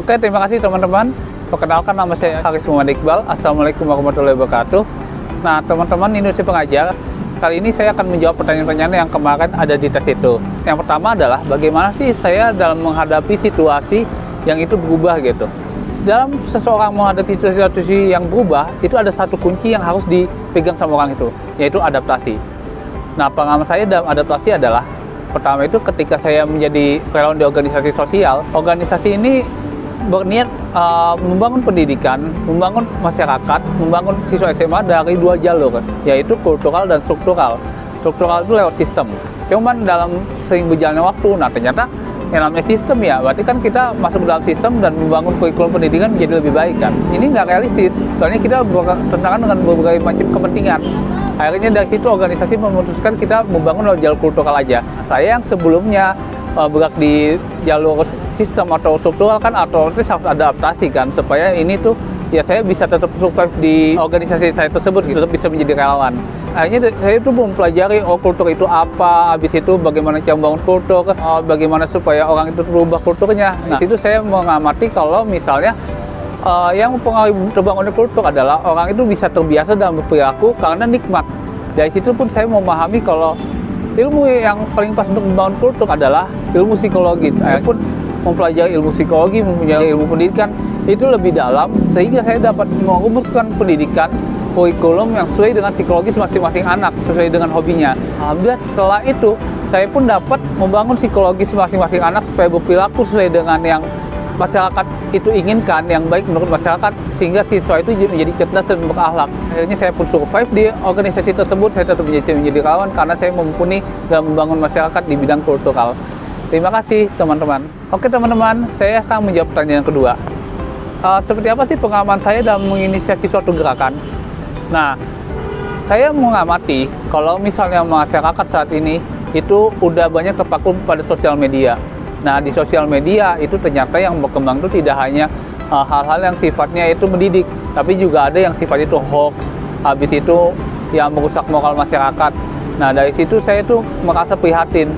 Oke, terima kasih teman-teman. Perkenalkan, nama saya Haris Muhammad Iqbal. Assalamualaikum warahmatullahi wabarakatuh. Nah, teman-teman Indonesia Pengajar, kali ini saya akan menjawab pertanyaan-pertanyaan yang kemarin ada di tes itu. Yang pertama adalah, bagaimana sih saya dalam menghadapi situasi yang itu berubah gitu. Dalam seseorang menghadapi situasi yang berubah, itu ada satu kunci yang harus dipegang sama orang itu, yaitu adaptasi. Nah, pengalaman saya dalam adaptasi adalah, pertama itu ketika saya menjadi relawan di organisasi sosial, organisasi ini berniat membangun pendidikan, membangun masyarakat, membangun siswa SMA dari dua jalur, yaitu kultural dan struktural. Struktural itu lewat sistem. Cuman dalam sering berjalannya waktu, nah ternyata yang namanya sistem ya, berarti kan kita masuk dalam sistem dan membangun kurikulum pendidikan menjadi lebih baik kan. Ini nggak realistis, soalnya kita bertentangan dengan berbagai macam kepentingan. Akhirnya dari situ organisasi memutuskan kita membangun lewat jalur kultural aja. Saya yang sebelumnya bergerak di jalur sistem atau struktural kan otomatis harus adaptasi kan, supaya ini tuh ya saya bisa tetap survive di organisasi saya tersebut gitu, tetap bisa menjadi relawan. Akhirnya saya itu mempelajari kultur itu apa, habis itu bagaimana cara membangun kultur, bagaimana supaya orang itu berubah kulturnya. Nah, di situ saya mengamati kalau misalnya yang mempengaruhi terbangunnya kultur adalah orang itu bisa terbiasa dalam berperilaku karena nikmat. Dari situ pun saya memahami kalau ilmu yang paling pas untuk membangun kultur adalah ilmu psikologis. Saya pun mempelajari ilmu psikologi, mempelajari ilmu pendidikan itu lebih dalam, sehingga saya dapat merumuskan pendidikan kurikulum yang sesuai dengan psikologis masing-masing anak, sesuai dengan hobinya. Alhamdulillah setelah itu saya pun dapat membangun psikologis masing-masing anak supaya berperilaku sesuai dengan yang masyarakat itu inginkan, yang baik menurut masyarakat, sehingga siswa itu menjadi cerdas dan berakhlak. Akhirnya saya pun survive di organisasi tersebut. Saya tetap menjadi relawan karena saya mumpuni dalam membangun masyarakat di bidang kultural. Terima kasih teman-teman. Oke teman-teman, saya akan menjawab pertanyaan yang kedua. Seperti apa sih pengalaman saya dalam menginisiasi suatu gerakan? Nah, saya mengamati kalau misalnya masyarakat saat ini itu udah banyak terpaku pada sosial media. Nah, di sosial media itu ternyata yang berkembang itu tidak hanya hal-hal yang sifatnya itu mendidik, tapi juga ada yang sifatnya itu hoax, habis itu yang merusak moral masyarakat. Nah, dari situ saya itu merasa prihatin.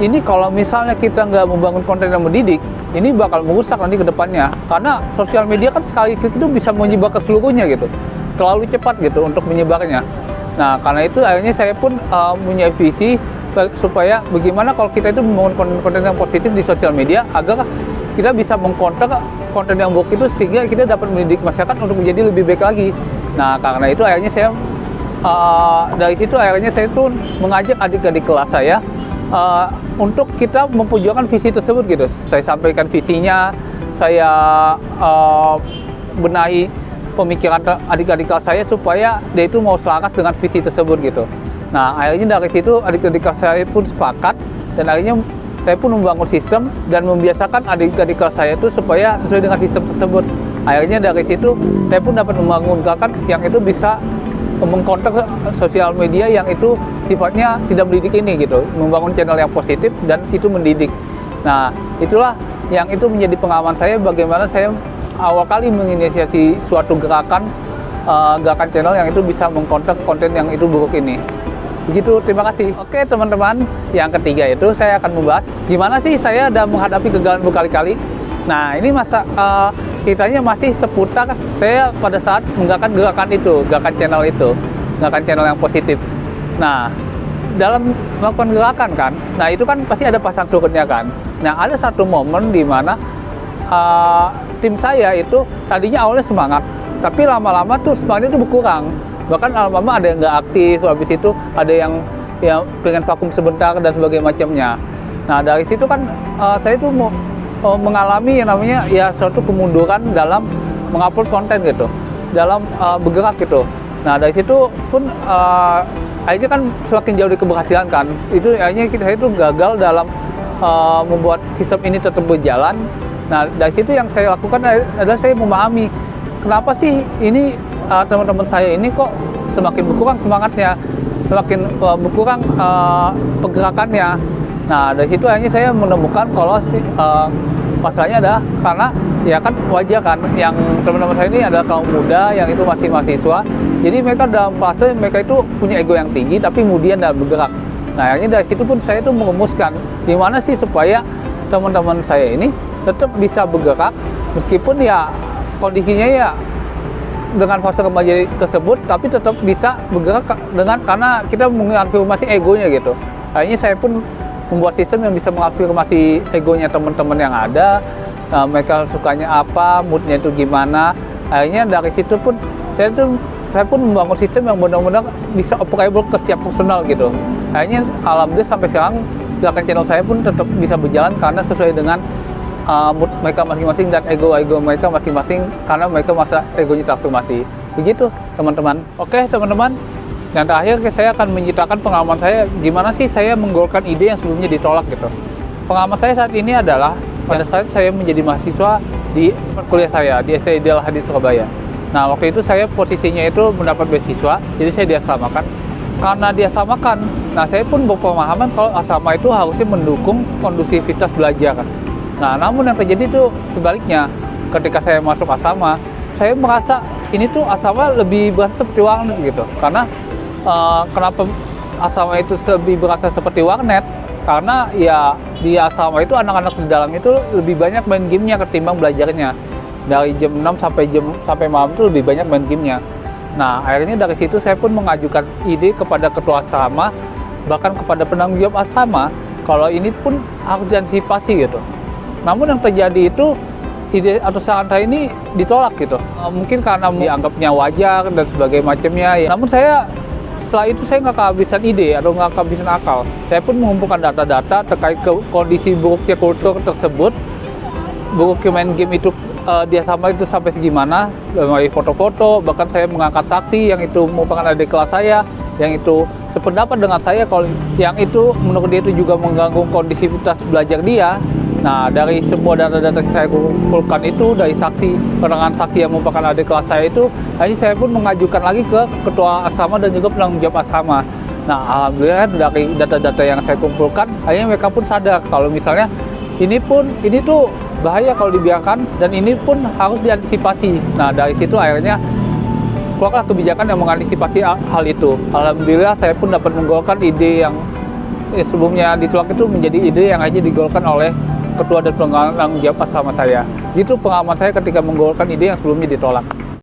Ini kalau misalnya kita nggak membangun konten yang mendidik, ini bakal merusak nanti ke depannya. Karena sosial media kan sekali klik itu bisa menyebar ke seluruhnya gitu, terlalu cepat gitu untuk menyebarnya. Nah, karena itu akhirnya saya pun punya visi supaya bagaimana kalau kita itu membangun konten-konten yang positif di sosial media agar kita bisa mengkonter konten yang buruk itu, sehingga kita dapat mendidik masyarakat untuk menjadi lebih baik lagi. Nah, karena itu akhirnya saya dari situ akhirnya saya tuh mengajak adik-adik kelas saya untuk kita memperjuangkan visi tersebut gitu. Saya sampaikan visinya, saya benahi pemikiran adik-adik kelas saya supaya dia itu mau selaras dengan visi tersebut gitu. Nah, akhirnya dari situ adik-adik kelas saya pun sepakat, dan akhirnya saya pun membangun sistem dan membiasakan adik-adik kelas saya itu supaya sesuai dengan sistem tersebut. Akhirnya dari situ saya pun dapat membangun gerakan yang itu bisa mengkontak sosial media yang itu sifatnya tidak mendidik ini gitu, membangun channel yang positif dan itu mendidik. Nah, itulah yang itu menjadi pengalaman saya bagaimana saya awal kali menginisiasi suatu gerakan channel yang itu bisa mengkontak konten yang itu buruk ini. Begitu, terima kasih. Oke teman-teman, yang ketiga itu saya akan membahas gimana sih saya dalam menghadapi kegagalan berkali-kali. Nah, ini ceritanya masih seputar saya pada saat menggerakkan gerakan channel yang positif. Nah, dalam melakukan gerakan kan, nah itu kan pasti ada pasang surutnya kan. Nah, ada satu momen di mana tim saya itu tadinya awalnya semangat, tapi lama-lama tuh semangatnya itu berkurang. Bahkan lama-lama ada yang nggak aktif, habis itu ada yang pengen vakum sebentar dan sebagainya macamnya. Nah, dari situ kan saya itu mengalami yang namanya ya suatu kemunduran dalam mengupload konten gitu, dalam bergerak gitu. Nah, dari situ pun akhirnya kan semakin jauh dari keberhasilan kan. Itu akhirnya saya itu gagal dalam membuat sistem ini tetap berjalan. Nah, dari situ yang saya lakukan adalah saya memahami kenapa sih ini teman-teman saya ini kok semakin berkurang semangatnya, semakin berkurang pergerakannya. Nah, dari situ akhirnya saya menemukan kalau masalahnya adalah karena ya kan wajar kan, yang teman-teman saya ini adalah kaum muda yang itu masih mahasiswa. Jadi mereka dalam fase mereka itu punya ego yang tinggi tapi kemudian dalam bergerak. Nah, akhirnya dari situ pun saya itu merumuskan gimana sih supaya teman-teman saya ini tetap bisa bergerak Meskipun ya kondisinya ya dengan fase remaja tersebut, tapi tetap bisa bergerak karena kita mengafirmasi egonya gitu. Akhirnya saya pun membuat sistem yang bisa mengafirmasi egonya teman-teman yang ada, mereka sukanya apa, moodnya itu gimana. Akhirnya dari situ pun saya pun membangun sistem yang benar-benar bisa operable ke setiap personal gitu. Akhirnya alhamdulillah sampai sekarang gerakan channel saya pun tetap bisa berjalan karena sesuai dengan mood mereka masing-masing dan ego mereka masing-masing, karena mereka masa egonya terafirmasi. Begitu teman-teman. Oke teman-teman, yang terakhir saya akan menceritakan pengalaman saya gimana sih saya menggolkan ide yang sebelumnya ditolak gitu. Pengalaman saya saat ini adalah pada saat saya menjadi mahasiswa di kuliah saya di STI Ideal Hadi Surabaya. Nah waktu itu saya posisinya itu mendapat beasiswa, jadi saya diasramakan. Karena diasramakan, nah saya pun berpemahaman kalau asrama itu harusnya mendukung kondusivitas belajar. Nah, namun yang terjadi itu sebaliknya. Ketika saya masuk asrama, saya merasa ini tuh asrama lebih berasa seperti warnet gitu. Karena kenapa asrama itu lebih berasa seperti warnet? Karena ya di asrama itu anak-anak di dalam itu lebih banyak main gamenya ketimbang belajarnya. Dari jam 6 sampai malam itu lebih banyak main gamenya. Nah, akhirnya dari situ saya pun mengajukan ide kepada ketua asrama, bahkan kepada penanggung jawab asrama, kalau ini pun harus diantisipasi gitu. Namun yang terjadi itu ide atau saran saya ini ditolak gitu. Mungkin karena dianggapnya wajar dan sebagainya macamnya. Ya. Namun setelah itu saya nggak kehabisan ide atau nggak kehabisan akal. Saya pun mengumpulkan data-data terkait kondisi buruknya kultur tersebut, buruknya main game itu dia sama itu sampai segimana, dari foto-foto, bahkan saya mengangkat saksi yang itu merupakan adik kelas saya, yang itu sependapat dengan saya kalau yang itu menurut dia itu juga mengganggu kondisivitas belajar dia. Nah, dari semua data-data yang saya kumpulkan itu, dari keterangan saksi yang merupakan adik kelas saya itu, akhirnya saya pun mengajukan lagi ke ketua asrama dan juga penanggung jawab asrama. Nah, alhamdulillah dari data-data yang saya kumpulkan, akhirnya mereka pun sadar kalau misalnya ini tuh bahaya kalau dibiarkan dan ini pun harus diantisipasi. Nah, dari situ akhirnya keluarlah kebijakan yang mengantisipasi hal itu. Alhamdulillah saya pun dapat menggolkan ide yang sebelumnya ditolak itu menjadi ide yang aja digolkan oleh ketua dan penanggung jawab asrama saya. Itu pengalaman saya ketika menggolkan ide yang sebelumnya ditolak.